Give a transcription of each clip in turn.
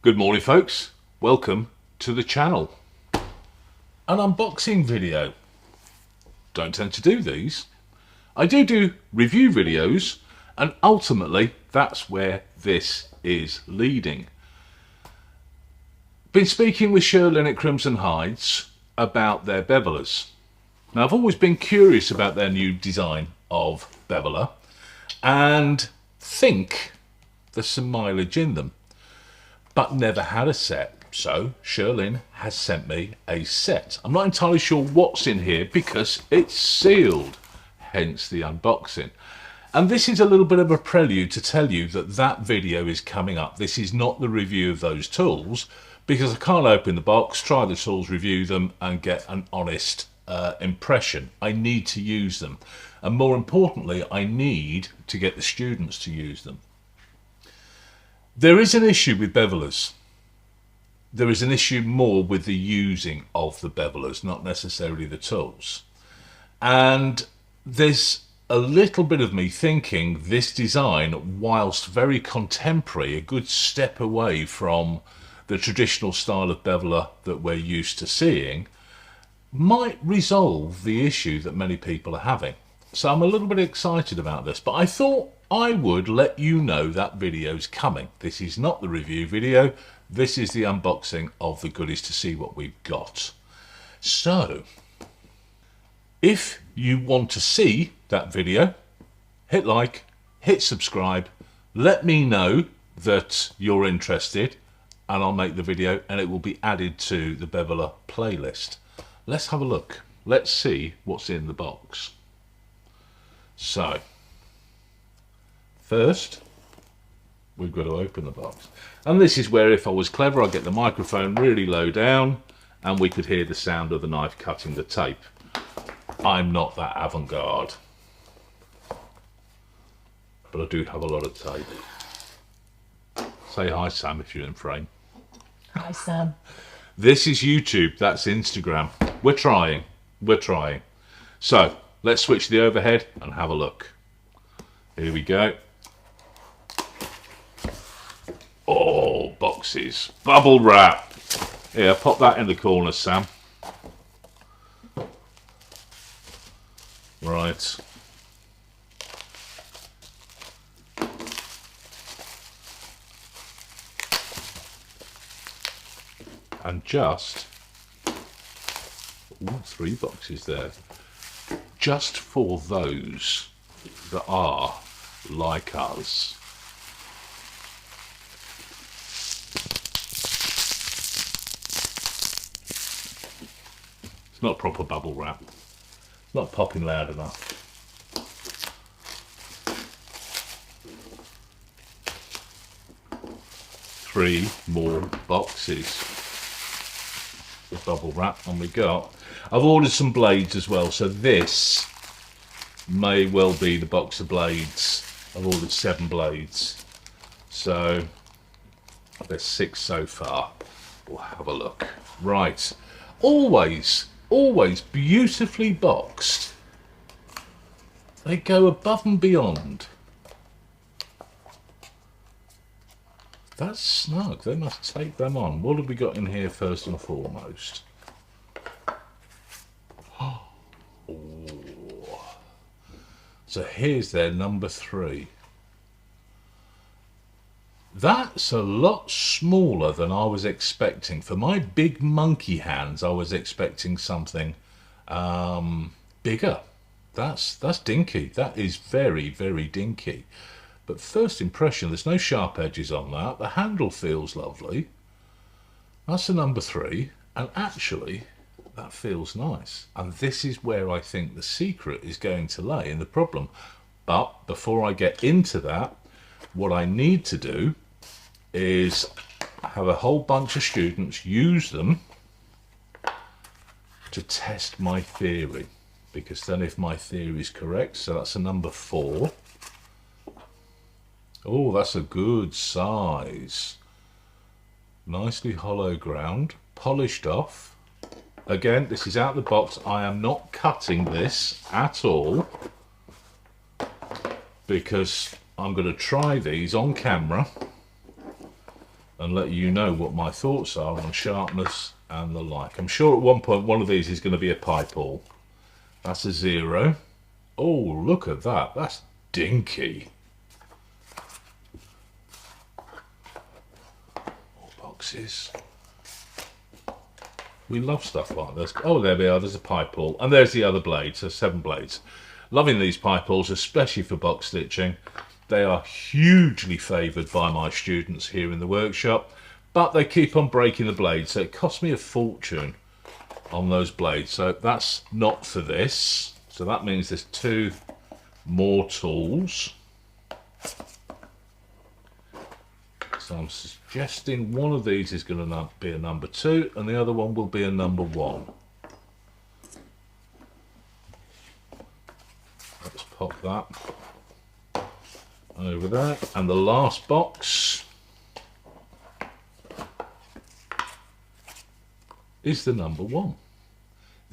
Good morning folks, welcome to the channel. An unboxing video. Don't tend to do these. I do review videos and ultimately that's where this is leading. Been speaking with Sherlyn at Crimson Hides about their bevelers. Now I've always been curious about their new design of beveler and think there's some mileage in them, but never had a set. So Sherlyn has sent me a set. I'm not entirely sure what's in here because it's sealed, hence the unboxing. And this is a little bit of a prelude to tell you that that video is coming up. This is not the review of those tools because I can't open the box, try the tools, review them and get an honest impression. I need to use them. And more importantly, I need to get the students to use them. There is an issue with bevelers. There is an issue more with the using of the bevelers, not necessarily the tools. And there's a little bit of me thinking this design, whilst very contemporary, a good step away from the traditional style of beveler that we're used to seeing, might resolve the issue that many people are having. So I'm a little bit excited about this, but I thought I would let you know that video's coming. This is not the review video. This is the unboxing of the goodies to see what we've got. So, if you want to see that video, hit like, hit subscribe, let me know that you're interested and I'll make the video and it will be added to the beveler playlist. Let's have a look. Let's see what's in the box. So, first, we've got to open the box. And this is where, if I was clever, I'd get the microphone really low down and we could hear the sound of the knife cutting the tape. I'm not that avant-garde. But I do have a lot of tape. Say hi, Sam, if you're in frame. Hi, Sam. This is YouTube, that's Instagram. We're trying. So, let's switch the overhead and have a look. Here we go. Oh, boxes. Bubble wrap. Here, pop that in the corner, Sam. Right. And just... ooh, 3 boxes there. Just for those that are like us. It's not proper bubble wrap. It's not popping loud enough. Three more boxes of bubble wrap, and we got. I've ordered some blades as well, so this may well be the box of blades. I've ordered 7 blades, so there's 6 so far. We'll have a look. Right, always beautifully boxed. They go above and beyond. That's snug. They must take them on. What have we got in here first and foremost? Oh. So here's their number 3. That's a lot smaller than I was expecting. For my big monkey hands, I was expecting something bigger. That's dinky. That is very, very dinky. But first impression, there's no sharp edges on that. The handle feels lovely. That's a number 3. And actually, that feels nice. And this is where I think the secret is going to lay in the problem. But before I get into that, what I need to do is have a whole bunch of students use them to test my theory. Because then if my theory is correct, so that's a number 4. Oh, that's a good size. Nicely hollow ground, polished off. Again, this is out of the box. I am not cutting this at all because I'm going to try these on camera and let you know what my thoughts are on sharpness and the like. I'm sure at one point one of these is going to be a pipe awl. That's a 0. Oh, look at that. That's dinky. More boxes. We love stuff like this. Oh, there we are. There's a pipe awl. And there's the other blade. So 7 blades. Loving these pipe awls, especially for box stitching. They are hugely favoured by my students here in the workshop. But they keep on breaking the blades. So it costs me a fortune on those blades. So that's not for this. So that means there's 2 more tools. So I'm suggesting one of these is going to be a number 2 and the other one will be a number 1. Let's pop that over there. And the last box is the number 1.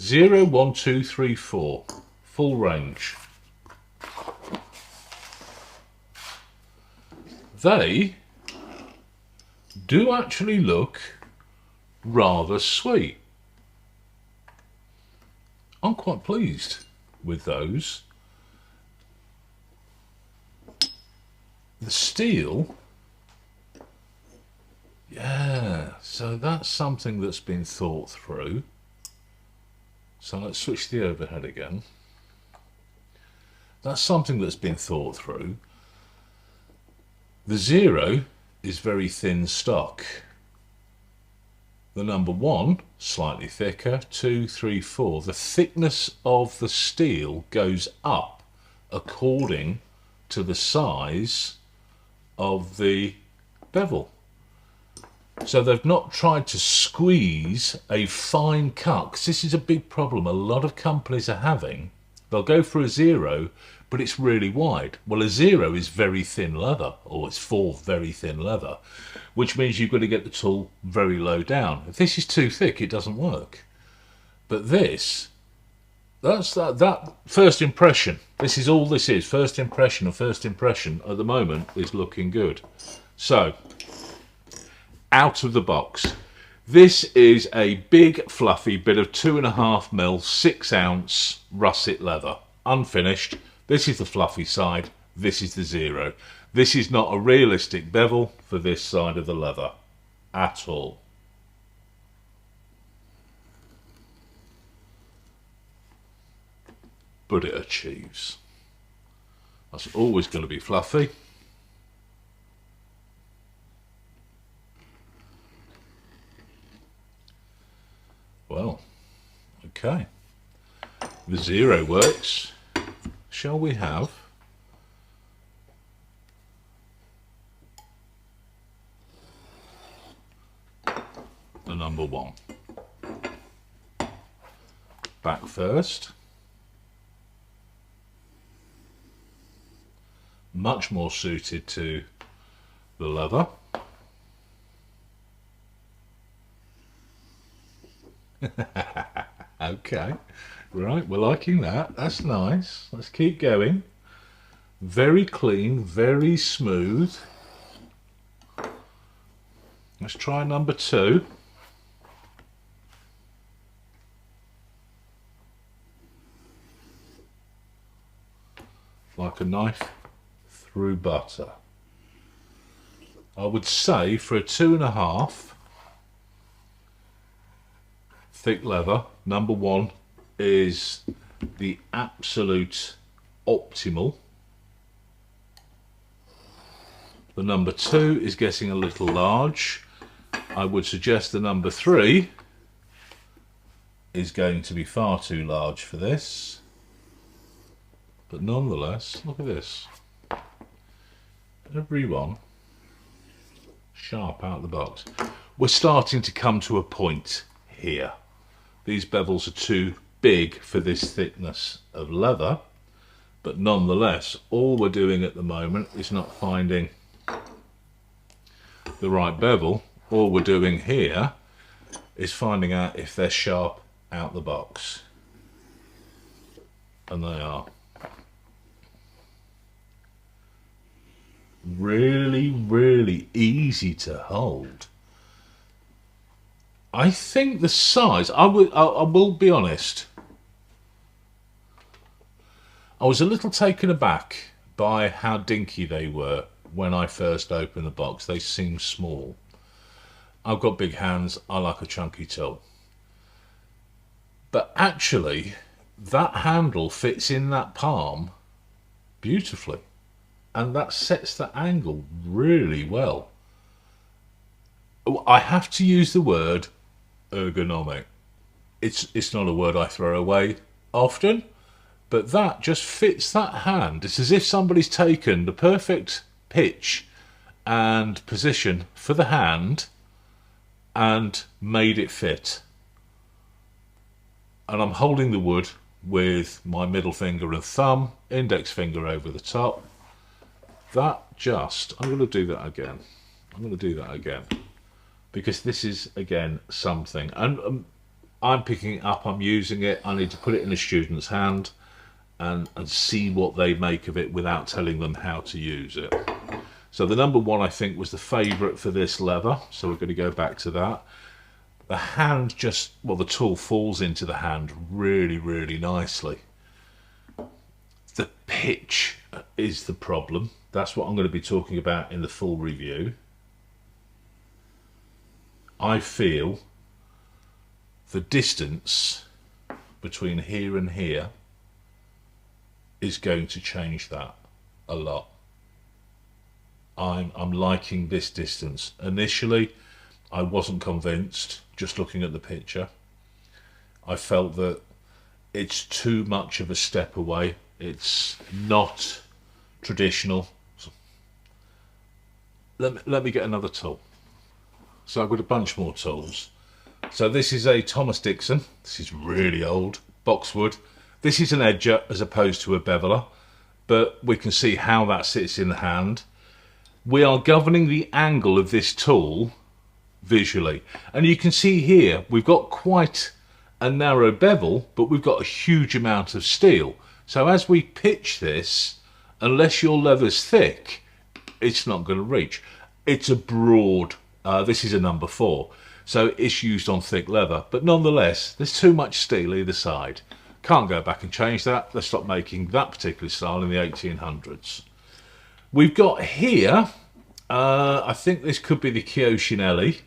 0, 1, 2, 3, 4. Full range. They do actually look rather sweet. I'm quite pleased with those. The steel, yeah, so that's something that's been thought through. So let's switch the overhead again. That's something that's been thought through. The 0 is very thin stock. The number 1, slightly thicker, 2, 3, 4. The thickness of the steel goes up according to the size of the bevel. So they've not tried to squeeze a fine cut, because this is a big problem a lot of companies are having. They'll go for a 0, but it's really wide. Well, a 0 is very thin leather, or it's for very thin leather, which means you've got to get the tool very low down. If this is too thick, it doesn't work. But this, that's that first impression. This is all this is, first impression, and first impression at the moment is looking good. So, out of the box. This is a big fluffy bit of 2.5mm 6-ounce russet leather, unfinished. This is the fluffy side, this is the 0. This is not a realistic bevel for this side of the leather at all. But it achieves. That's always going to be fluffy. Well, okay. The 0 works. Shall we have the number 1? Back first. Much more suited to the leather. Okay, right, we're liking that. That's nice. Let's keep going. Very clean, very smooth. Let's try number 2. Like a knife through butter. I would say for a 2.5 thick leather, number 1 is the absolute optimal. The number 2 is getting a little large. I would suggest the number 3 is going to be far too large for this. But nonetheless, look at this. Every one sharp out of the box. We're starting to come to a point here. These bevels are too big for this thickness of leather, but nonetheless, all we're doing at the moment is not finding the right bevel. All we're doing here is finding out if they're sharp out the box. And they are. really, really easy to hold. I think the size, I will be honest, I was a little taken aback by how dinky they were when I first opened the box. They seemed small. I've got big hands, I like a chunky tool. But actually, that handle fits in that palm beautifully. And that sets the angle really well. I have to use the word ergonomic. It's not a word I throw away often, but that just fits that hand. It's as if somebody's taken the perfect pitch and position for the hand and made it fit. And I'm holding the wood with my middle finger and thumb, index finger over the top. That just, I'm going to do that again. I'm going to do that again. Because this is, again, something. And I'm picking it up, I'm using it. I need to put it in a student's hand and see what they make of it without telling them how to use it. So the number one, I think, was the favourite for this leather. So we're going to go back to that. The hand just, well, the tool falls into the hand really, really nicely. The pitch is the problem. That's what I'm going to be talking about in the full review. I feel the distance between here and here is going to change that a lot. I'm liking this distance. Initially, I wasn't convinced just looking at the picture. I felt that it's too much of a step away. It's not traditional. Let me get another tool. So I've got a bunch more tools. So this is a Thomas Dixon. This is really old, boxwood. This is an edger as opposed to a beveler, but we can see how that sits in the hand. We are governing the angle of this tool visually. And you can see here, we've got quite a narrow bevel, but we've got a huge amount of steel. So as we pitch this, unless your leather's thick, it's not going to reach. It's a broad, this is a number 4, so it's used on thick leather, but nonetheless, there's too much steel either side. Can't go back and change that. They stopped making that particular style in the 1800s. We've got here, I think this could be the Chiochinelli.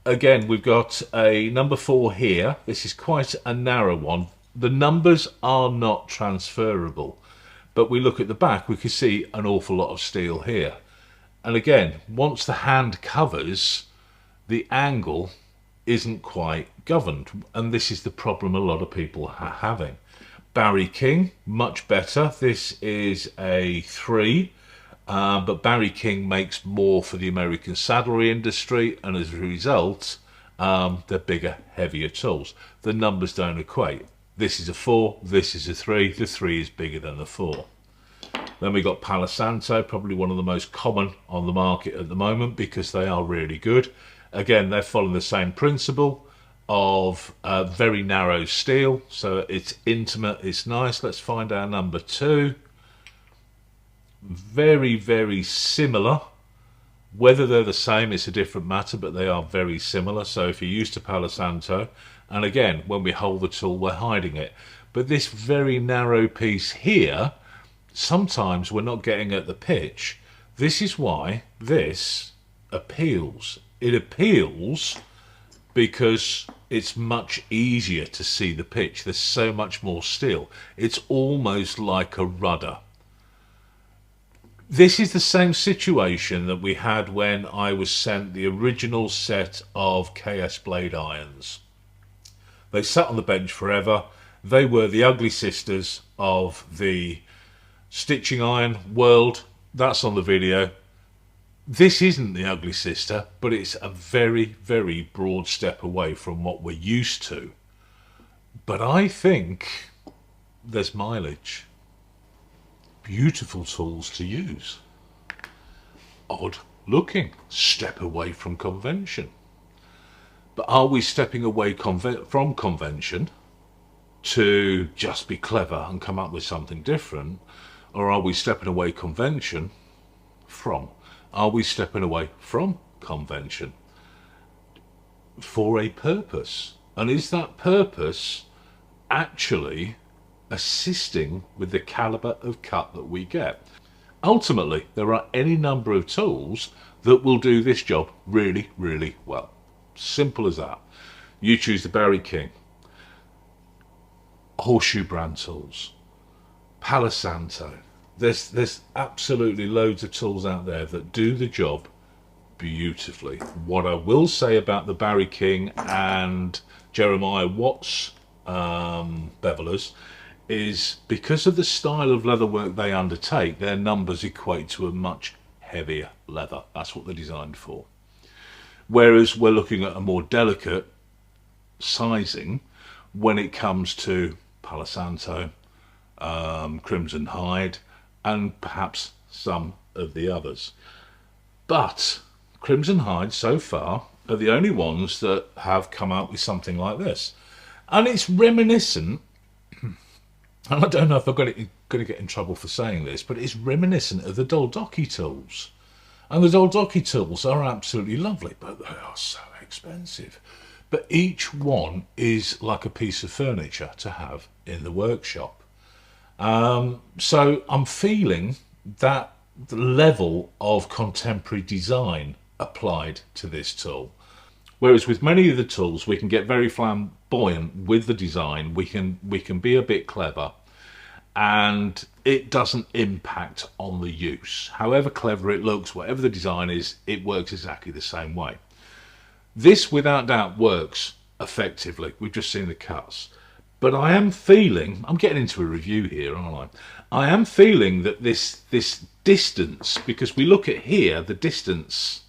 Again, we've got a number 4 here. This is quite a narrow one. The numbers are not transferable, but we look at the back, we can see an awful lot of steel here. And again, once the hand covers, the angle isn't quite governed, and this is the problem a lot of people are having. Barry King, much better. This is a 3, but Barry King makes more for the American saddlery industry, and as a result, they're bigger, heavier tools. The numbers don't equate. This is a 4, this is a 3. The 3 is bigger than the 4. Then we got Palo Santo, probably one of the most common on the market at the moment because they are really good. Again, they're following the same principle of very narrow steel, so it's intimate, it's nice. Let's find our number 2. Very, very similar. Whether they're the same, it's a different matter, but they are very similar. So if you're used to Palo Santo, and again, when we hold the tool, we're hiding it. But this very narrow piece here, sometimes we're not getting at the pitch. This is why this appeals. It appeals because it's much easier to see the pitch. There's so much more steel. It's almost like a rudder. This is the same situation that we had when I was sent the original set of KS blade irons. They sat on the bench forever. They were the ugly sisters of the stitching iron world. That's on the video. This isn't the ugly sister, but it's a very, very broad step away from what we're used to. But I think there's mileage. Beautiful tools to use. Odd looking. Step away from convention. But are we stepping away from convention to just be clever and come up with something different? Or are we stepping away convention from? Are we stepping away from convention for a purpose? And is that purpose actually assisting with the caliber of cut that we get? Ultimately, there are any number of tools that will do this job really, really well. Simple as that. You choose the Barry King, Horseshoe brand tools, Palo Santo. There's absolutely loads of tools out there that do the job beautifully. What I will say about the Barry King and Jeremiah Watts bevelers is because of the style of leather work they undertake, their numbers equate to a much heavier leather. That's what they're designed for. Whereas we're looking at a more delicate sizing when it comes to Palo Santo, Crimson Hide, and perhaps some of the others. But Crimson Hide so far are the only ones that have come out with something like this. And it's reminiscent, and I don't know if I'm going to get in trouble for saying this, but it's reminiscent of the Doldoki tools. And the Doldoki tools are absolutely lovely, but they are so expensive. But each one is like a piece of furniture to have in the workshop. So I'm feeling that the level of contemporary design applied to this tool. Whereas with many of the tools, we can get very flamboyant with the design. We can be a bit clever, and it doesn't impact on the use. However clever it looks, whatever the design is, it works exactly the same way. This, without doubt, works effectively. We've just seen the cuts. But I am feeling, I'm getting into a review here, aren't I? I am feeling that this distance, because we look at here, the distance,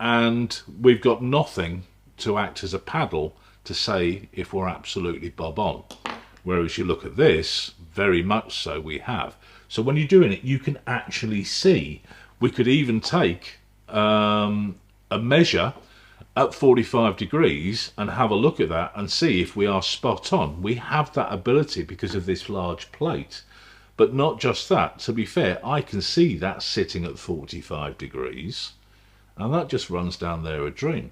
and we've got nothing to act as a paddle to say if we're absolutely bob on. Whereas you look at this, very much so we have. So when you're doing it, you can actually see. We could even take a measure at 45 degrees and have a look at that and see if we are spot on. We have that ability because of this large plate. But not just that, to be fair, I can see that sitting at 45 degrees, and that just runs down there a dream.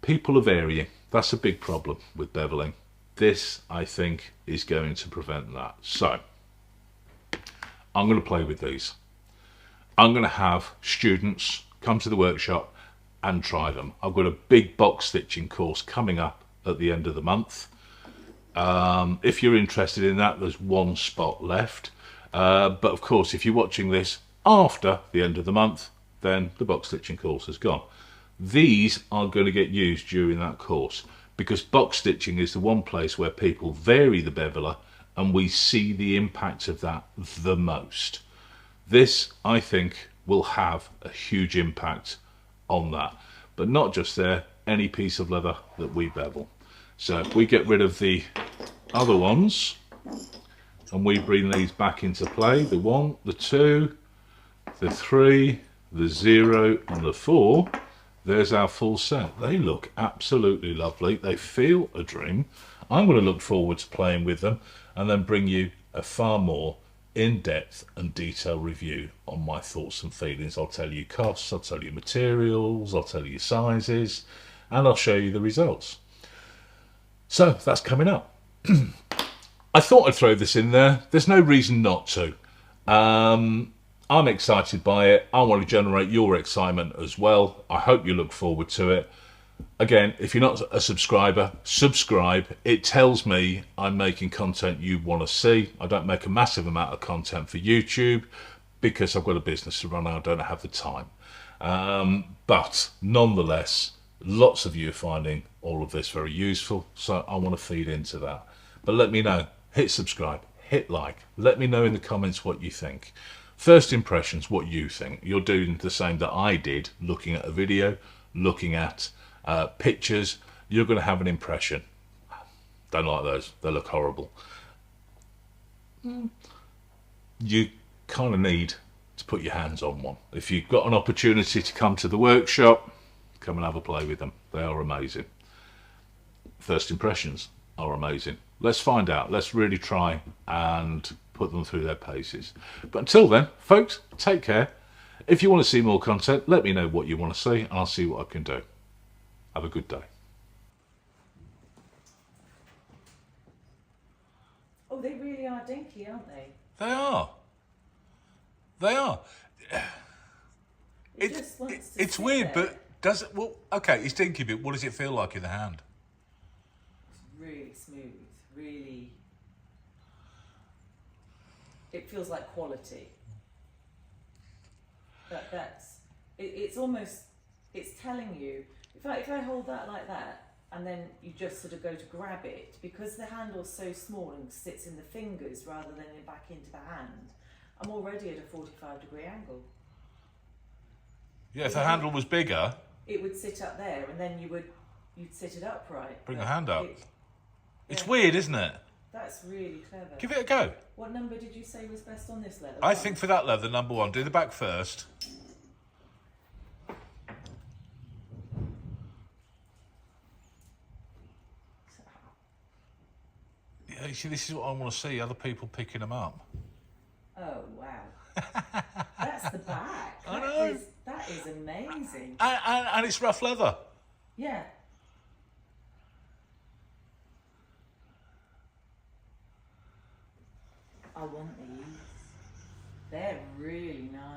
People are varying. That's a big problem with beveling. This, I think, is going to prevent that. So I'm going to play with these. I'm going to have students come to the workshop and try them. I've got a big box stitching course coming up at the end of the month. If you're interested in that, there's one spot left. But of course, if you're watching this after the end of the month, then the box stitching course is gone. These are going to get used during that course, because box stitching is the one place where people vary the beveler and we see the impact of that the most. This, I think, will have a huge impact on that, but not just there, any piece of leather that we bevel. So if we get rid of the other ones and we bring these back into play, the 1, the 2, the 3, the 0 and the 4, there's our full set. They look absolutely lovely. They feel a dream. I'm going to look forward to playing with them and then bring you a far more in-depth and detailed review on my thoughts and feelings. I'll tell you costs, I'll tell you materials, I'll tell you sizes, and I'll show you the results. So that's coming up. I thought I'd throw this in there. There's no reason not to. I'm excited by it. I want to generate your excitement as well. I hope you look forward to it. Again, if you're not a subscriber, subscribe. It tells me I'm making content you want to see. I don't make a massive amount of content for YouTube because I've got a business to run and I don't have the time. But nonetheless, lots of you are finding all of this very useful, so I want to feed into that. But let me know. Hit subscribe, hit like. Let me know in the comments what you think. First impressions, what you think. You're doing the same that I did, looking at a video, looking at pictures. You're going to have an impression. Don't like those. They look horrible. You kind of need to put your hands on one. If you've got an opportunity to come to the workshop, come and have a play with them. They are amazing. First impressions are amazing. Let's find out. Let's really try and put them through their paces. But until then, folks, take care. If you want to see more content, let me know what you want to see and I'll see what I can do. Have a good day. Oh, they really are dinky, aren't they? They are. They are. It just wants to It's sit weird, there. but does it? Well, okay, it's dinky, but what does it feel like in the hand? It's really smooth, really. It feels like quality. It's almost, it's telling you, if I hold that like that, and then you just sort of go to grab it, because the handle's so small and sits in the fingers rather than back into the hand, I'm already at a 45-degree angle. Yeah, if the handle was bigger, it would sit up there, and then you'd sit it upright. bring the hand up. It's Yeah. weird, isn't it? That's really clever. Give it a go. What number did you say was best on this leather? I think for that leather, number 1, do the back first. Yeah, you see, this is what I want to see, other people picking them up. Oh, wow. That's the back. I know. That is amazing. And it's rough leather. Yeah. I want these. They're really nice.